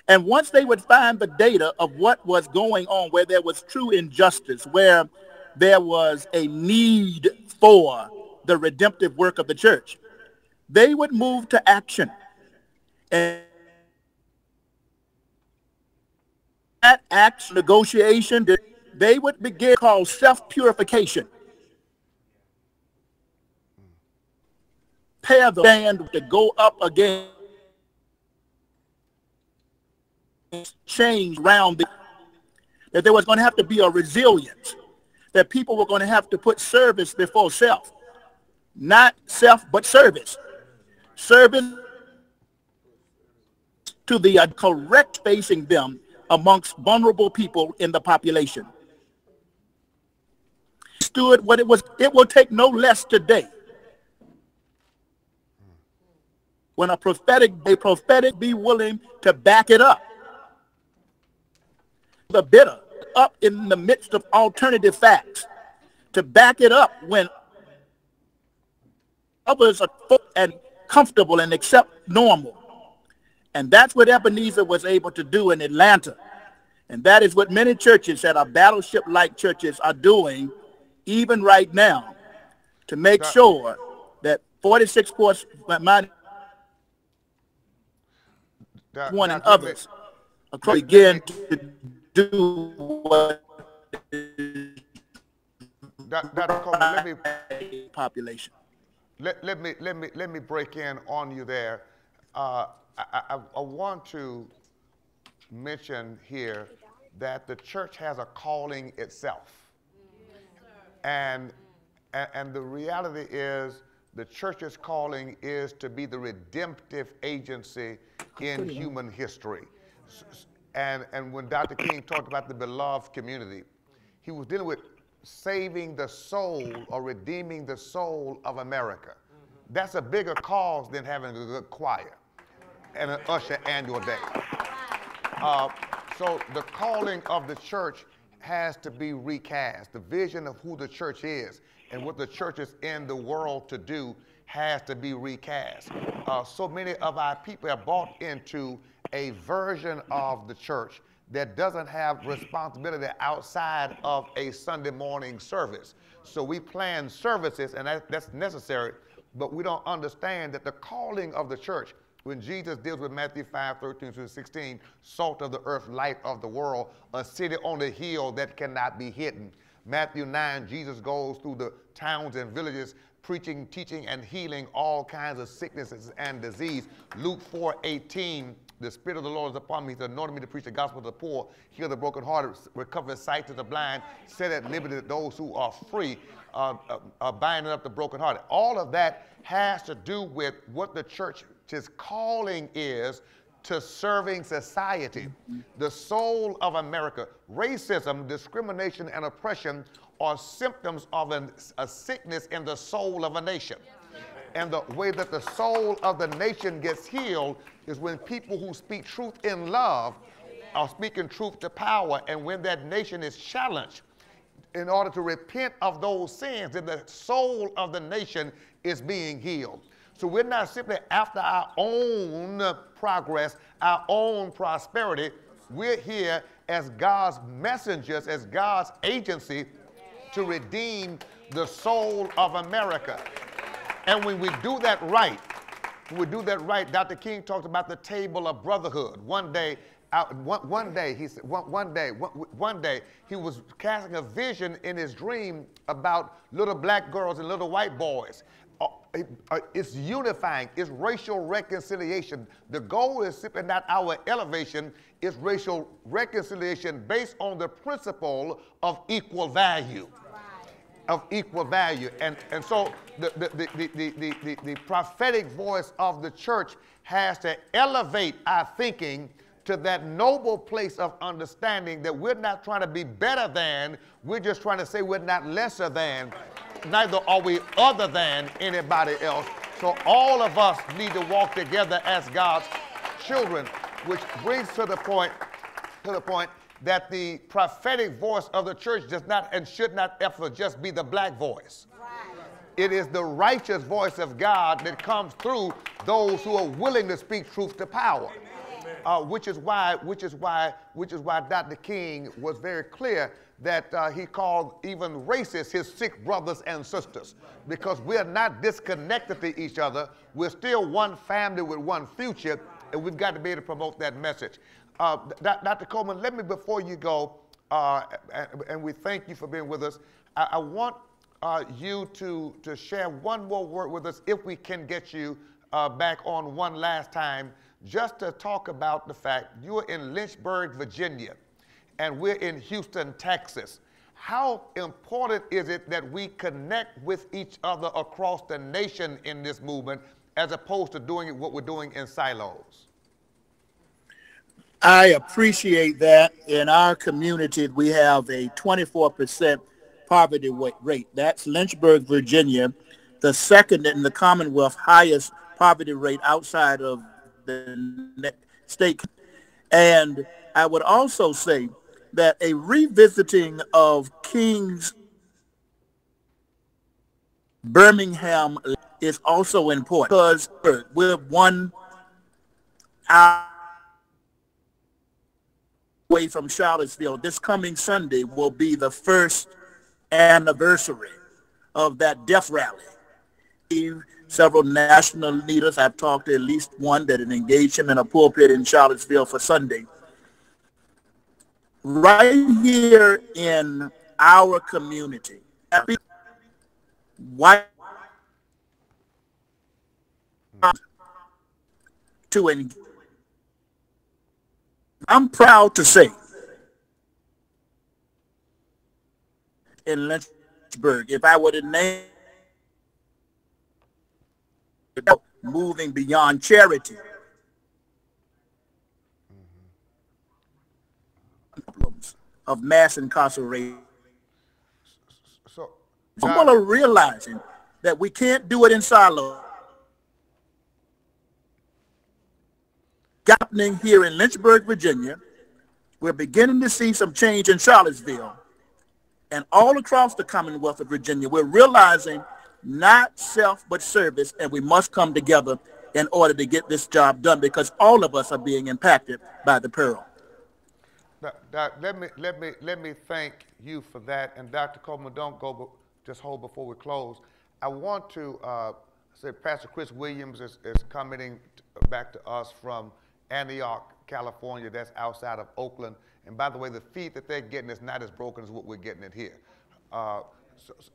Speaker 7: And once they would find the data of what was going on, where there was true injustice, where there was a need for the redemptive work of the church, they would move to action. And that act, negotiation, they would begin called self-purification. Pair the band to go up against change around that there was going to have to be a resilience, that people were going to have to put service before self. Not self, but service. Service to the correct facing them amongst vulnerable people in the population. Stood what it was. It will take no less today when a prophetic be willing to back it up. The bitter up in the midst of alternative facts, to back it up when others are and comfortable and accept normal. And that's what Ebenezer was able to do in Atlanta. And that is what many churches that are battleship-like churches are doing even right now, to make sure that 46 course one and others begin to do what
Speaker 2: Dr. Coleman,
Speaker 7: population.
Speaker 2: Let me break in on you there. I want to mention here that the church has a calling itself. And the reality is the church's calling is to be the redemptive agency in human history. And when Dr. King talked about the beloved community, he was dealing with saving the soul or redeeming the soul of America. That's a bigger cause than having a good choir and an usher annual day. So the calling of the church has to be recast. The vision of who the church is and what the church is in the world to do has to be recast. So many of our people have bought into a version of the church that doesn't have responsibility outside of a Sunday morning service. So we plan services, and that's necessary, but we don't understand that the calling of the church, when Jesus deals with Matthew 5:13-16, salt of the earth, light of the world, a city on the hill that cannot be hidden. Matthew 9, Jesus goes through the towns and villages preaching, teaching, and healing all kinds of sicknesses and disease. Luke 4:18, the Spirit of the Lord is upon me. He's anointed me to preach the gospel to the poor, heal the brokenhearted, recover sight to the blind, set at liberty those who are free, binding up the brokenhearted. All of that has to do with what the church's calling is to serving society. The soul of America. Racism, discrimination, and oppression are symptoms of a sickness in the soul of a nation. And the way that the soul of the nation gets healed is when people who speak truth in love are speaking truth to power. And when that nation is challenged in order to repent of those sins, then the soul of the nation is being healed. So we're not simply after our own progress, our own prosperity. We're here as God's messengers, as God's agency to redeem the soul of America. And when we do that right, Dr. King talked about the table of brotherhood. One day he was casting a vision in his dream about little black girls and little white boys. It's unifying, it's racial reconciliation. The goal is simply not our elevation, it's racial reconciliation based on the principle of equal value. of equal value. And so the prophetic voice of the church has to elevate our thinking to that noble place of understanding that we're not trying to be better than, we're just trying to say we're not lesser than, neither are we other than anybody else. So all of us need to walk together as God's children, which brings to the point that the prophetic voice of the church does not and should not ever just be the black voice. It is the righteous voice of God that comes through those who are willing to speak truth to power. Which is why Dr. King was very clear that he called even racists his sick brothers and sisters, because we are not disconnected to each other. We're still one family with one future, and we've got to be able to promote that message. Dr. Coleman, let me, before you go, and we thank you for being with us, I want you to share one more word with us, if we can get you back on one last time, just to talk about the fact you're in Lynchburg, Virginia, and we're in Houston, Texas. How important is it that we connect with each other across the nation in this movement, as opposed to doing what we're doing in silos?
Speaker 7: I appreciate that. In our community, we have a 24% poverty rate. That's Lynchburg, Virginia, the second in the Commonwealth highest poverty rate outside of the state. And I would also say that a revisiting of King's Birmingham is also important, because we're 1 hour away from Charlottesville. This coming Sunday will be the first anniversary of that death rally. Several national leaders, I've talked to at least one that had engaged him in a pulpit in Charlottesville for Sunday. Right here in our community, white to engage. I'm proud to say in Lynchburg, if I were to name moving beyond charity, problems of mass incarceration.
Speaker 2: So,
Speaker 7: people are realizing that we can't do it in silos. Happening here in Lynchburg, Virginia. We're beginning to see some change in Charlottesville, and all across the Commonwealth of Virginia. We're realizing not self but service, and we must come together in order to get this job done, because all of us are being impacted by the peril.
Speaker 2: Let me thank you for that. And Dr. Coleman, don't go, but just hold before we close. I want to say Pastor Chris Williams is coming back to us from Antioch, California. That's outside of Oakland. And by the way, the feed that they're getting is not as broken as what we're getting it here.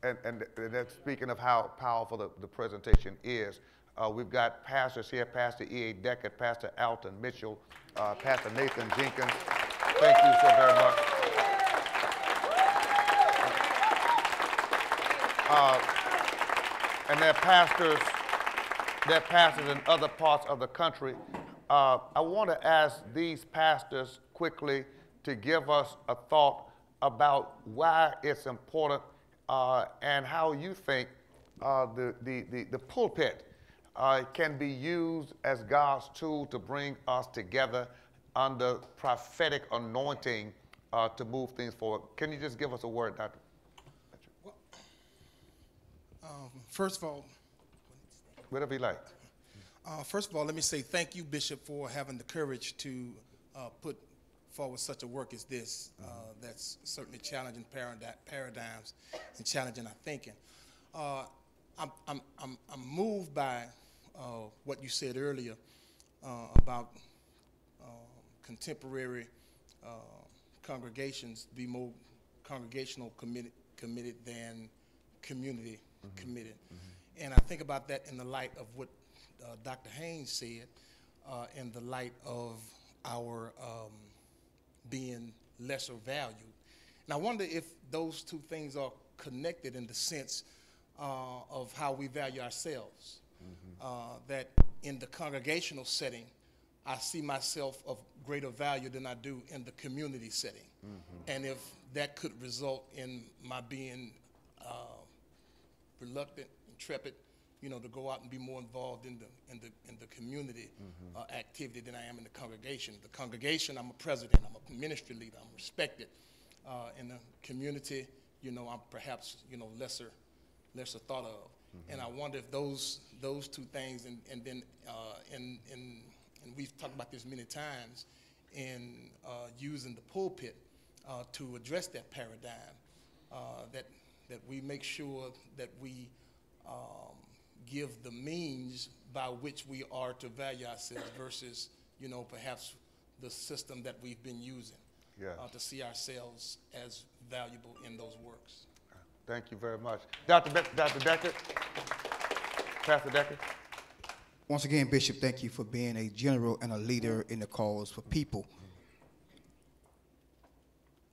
Speaker 2: And that's speaking of how powerful the presentation is. We've got pastors here, Pastor E.A. Deckard, Pastor Alton Mitchell, Pastor Nathan Jenkins. Thank you so very much. And they're pastors in other parts of the country. I want to ask these pastors quickly to give us a thought about why it's important and how you think the pulpit can be used as God's tool to bring us together under prophetic anointing to move things forward. Can you just give us a word, Dr.?
Speaker 8: Well, first of all,
Speaker 2: Whatever you like.
Speaker 8: First of all, let me say thank you, Bishop, for having the courage to put forward such a work as this. That's certainly challenging paradigms and challenging our thinking. I'm moved by what you said earlier about contemporary congregations be more congregational committed than community committed. And I think about that in the light of what Dr. Haynes said, in the light of our being lesser valued. And I wonder if those two things are connected in the sense of how we value ourselves. That in the congregational setting, I see myself of greater value than I do in the community setting. And if that could result in my being reluctant, intrepid, you know, to go out and be more involved in the community activity than I am in the congregation. The congregation, I'm a president, I'm a ministry leader, I'm respected. In the community, you know, I'm perhaps, you know, lesser thought of. And I wonder if those two things, and then and we've talked about this many times, in using the pulpit to address that paradigm, that we make sure that we give the means by which we are to value ourselves versus, you know, perhaps the system that we've been using to see ourselves as valuable in those works.
Speaker 2: Thank you very much. Dr. Decker? Pastor Decker?
Speaker 9: Once again, Bishop, thank you for being a general and a leader in the cause for people.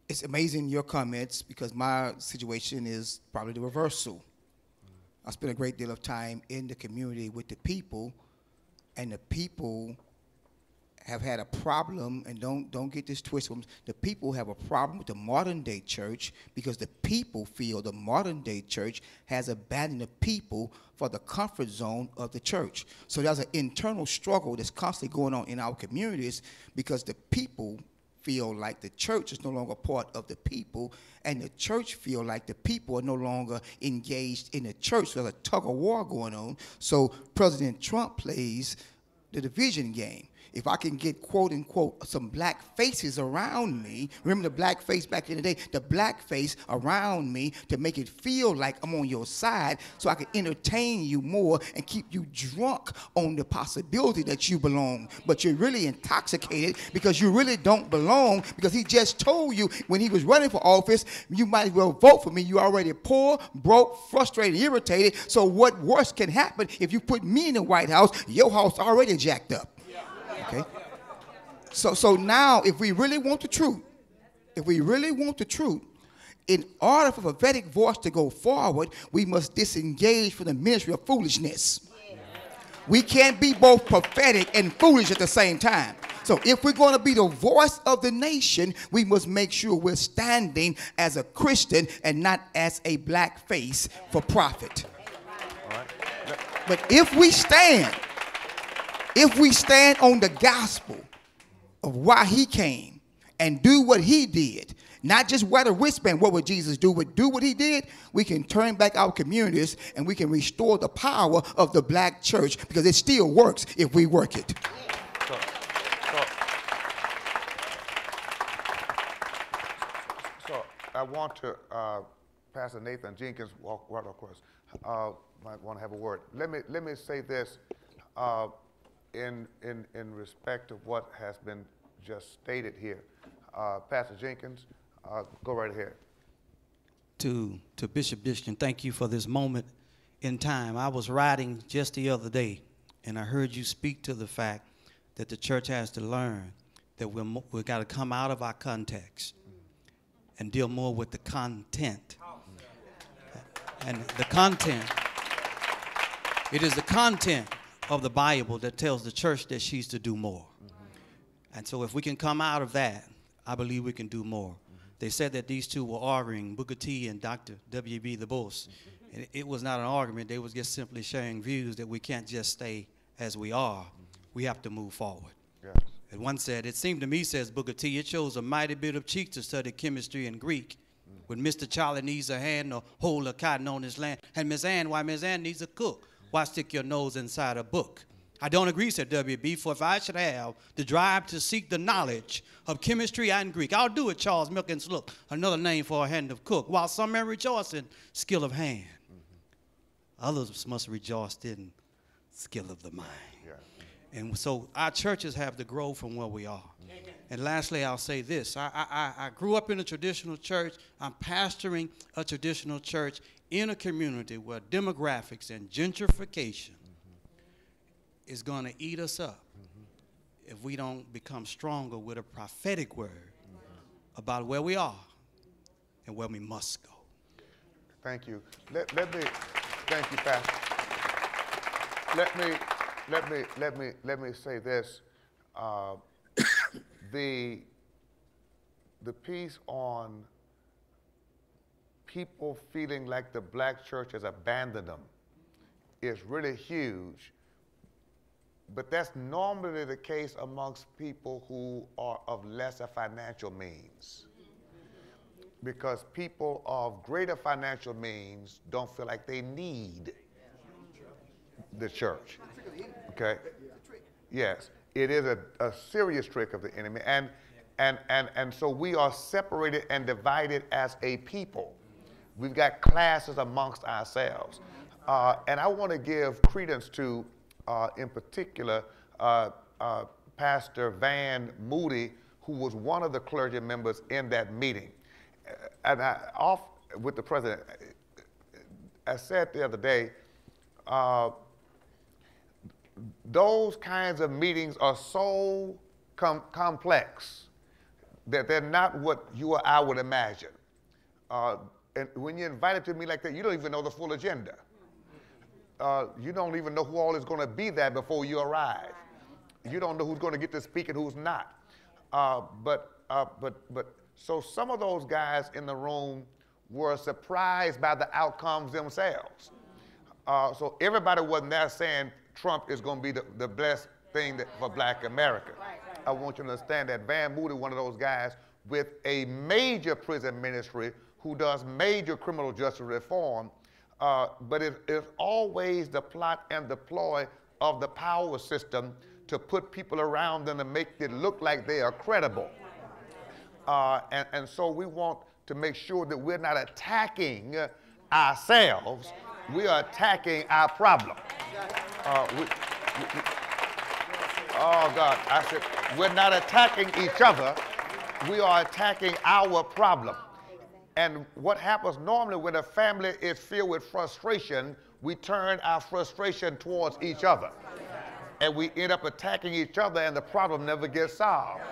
Speaker 9: It's amazing your comments because my situation is probably the reversal. I spend a great deal of time in the community with the people, and the people have had a problem, and don't get this twisted. The people have a problem with the modern day church because the people feel the modern day church has abandoned the people for the comfort zone of the church. So there's an internal struggle that's constantly going on in our communities because the people feel like the church is no longer part of the people, and the church feel like the people are no longer engaged in the church. So there's a tug of war going on. So President Trump plays the division game. If I can get, quote unquote, some black faces around me, remember the black face back in the day, the black face around me to make it feel like I'm on your side so I can entertain you more and keep you drunk on the possibility that you belong. But you're really intoxicated because you really don't belong because he just told you when he was running for office, you might as well vote for me. You're already poor, broke, frustrated, irritated. So what worse can happen if you put me in the White House? Your house already jacked up. Okay. So now, if we really want the truth, in order for prophetic voice to go forward, we must disengage from the ministry of foolishness. We can't be both prophetic and foolish at the same time. So if we're going to be the voice of the nation, we must make sure we're standing as a Christian and not as a black face for profit. But if we stand on the gospel of why he came and do what he did, not just wear the wristband, what would Jesus do, but do what he did, we can turn back our communities and we can restore the power of the black church because it still works if we work it.
Speaker 2: So I want to, Pastor Nathan Jenkins, right across, might want to have a word. Let me say this. In respect of what has been just stated here. Pastor Jenkins, go right ahead.
Speaker 10: To Bishop Dixon, thank you for this moment in time. I was riding just the other day, and I heard you speak to the fact that the church has to learn that we've got to come out of our context and deal more with the content. And the content, it is the content of the Bible that tells the church that she's to do more. And so if we can come out of that, I believe we can do more. They said that these two were arguing, Booker T and Dr. W.B. Du Bois. And it was not an argument. They was just simply sharing views that we can't just stay as we are. We have to move forward.
Speaker 2: Yes.
Speaker 10: And one said, it seemed to me, says Booker T, it shows a mighty bit of cheek to study chemistry and Greek. When Mr. Charlie needs a hand or hold a cotton on his land. And Miss Ann, why Miss Ann needs a cook. Why stick your nose inside a book? I don't agree, said WB, for if I should have the drive to seek the knowledge of chemistry and Greek, I'll do it, Charles Milkins, look, another name for a hand of cook, while some men rejoice in skill of hand. Others must rejoice in skill of the mind. Yeah. And so our churches have to grow from where we are. Amen. And lastly, I'll say this. I grew up in a traditional church. I'm pastoring a traditional church in a community where demographics and gentrification is going to eat us up if we don't become stronger with a prophetic word about where we are and where we must go.
Speaker 2: Thank you. Thank you, Pastor. Let me say this. The piece on people feeling like the black church has abandoned them is really huge. But that's normally the case amongst people who are of lesser financial means. Because people of greater financial means don't feel like they need the church. Okay? Yes, it is a serious trick of the enemy. And so we are separated and divided as a people. We've got classes amongst ourselves. And I want to give credence to, in particular, Pastor Van Moody, who was one of the clergy members in that meeting. And off with the president, I said the other day, those kinds of meetings are so complex that they're not what you or I would imagine. And when you're invited to a meeting like that, you don't even know the full agenda. You don't even know who all is going to be there before you arrive. You don't know who's going to get to speak and who's not. So some of those guys in the room were surprised by the outcomes themselves. So everybody wasn't there saying Trump is going to be the best thing for black America. I want you to understand that Van Moody, one of those guys with a major prison ministry who does major criminal justice reform, but it's always the plot and the ploy of the power system to put people around them to make it look like they are credible. And so we want to make sure that we're not attacking ourselves, we are attacking our problem. Oh God, I said, we're not attacking each other, we are attacking our problem. And what happens normally when a family is filled with frustration, we turn our frustration towards each other. And we end up attacking each other and the problem never gets solved.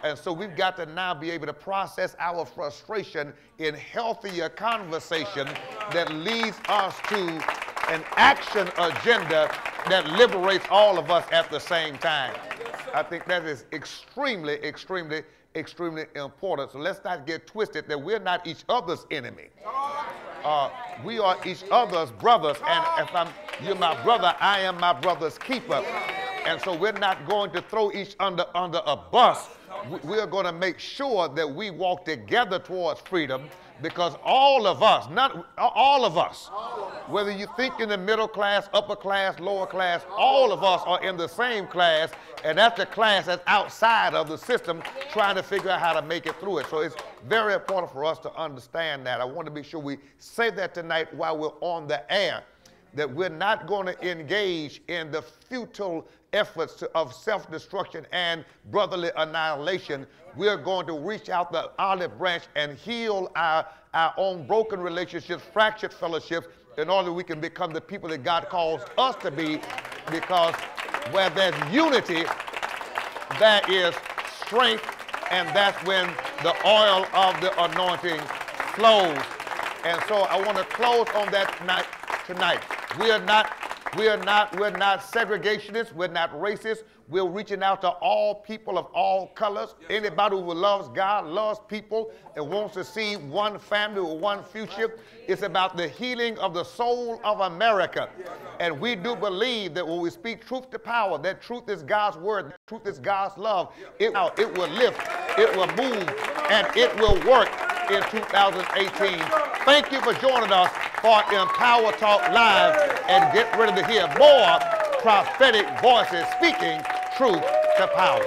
Speaker 2: And so we've got to now be able to process our frustration in healthier conversation that leads us to an action agenda that liberates all of us at the same time. I think that is extremely, extremely, extremely important. So let's not get twisted that we're not each other's enemy. We are each other's brothers, and if you're my brother, I am my brother's keeper. And so we're not going to throw each other under a bus. We're going to make sure that we walk together towards freedom, because all of us, not all of us, whether you think in the middle class, upper class, lower class, all of us are in the same class, and that's the class that's outside of the system trying to figure out how to make it through it. So it's very important for us to understand that. I want to be sure we say that tonight while we're on the air, that we're not going to engage in the futile efforts of self-destruction and brotherly annihilation. We're going to reach out the olive branch and heal our own broken relationships, fractured fellowships, in order we can become the people that God calls us to be, because where there's unity, there is strength, and that's when the oil of the anointing flows. And so I want to close on that tonight. We're not segregationists, we're not racist. We're reaching out to all people of all colors. Anybody who loves God, loves people, and wants to see one family with one future. It's about the healing of the soul of America. And we do believe that when we speak truth to power, that truth is God's word, that truth is God's love. It will lift, it will move, and it will work in 2018. Thank you for joining us for Empower Talk Live, and get ready to hear more prophetic voices speaking truth to power.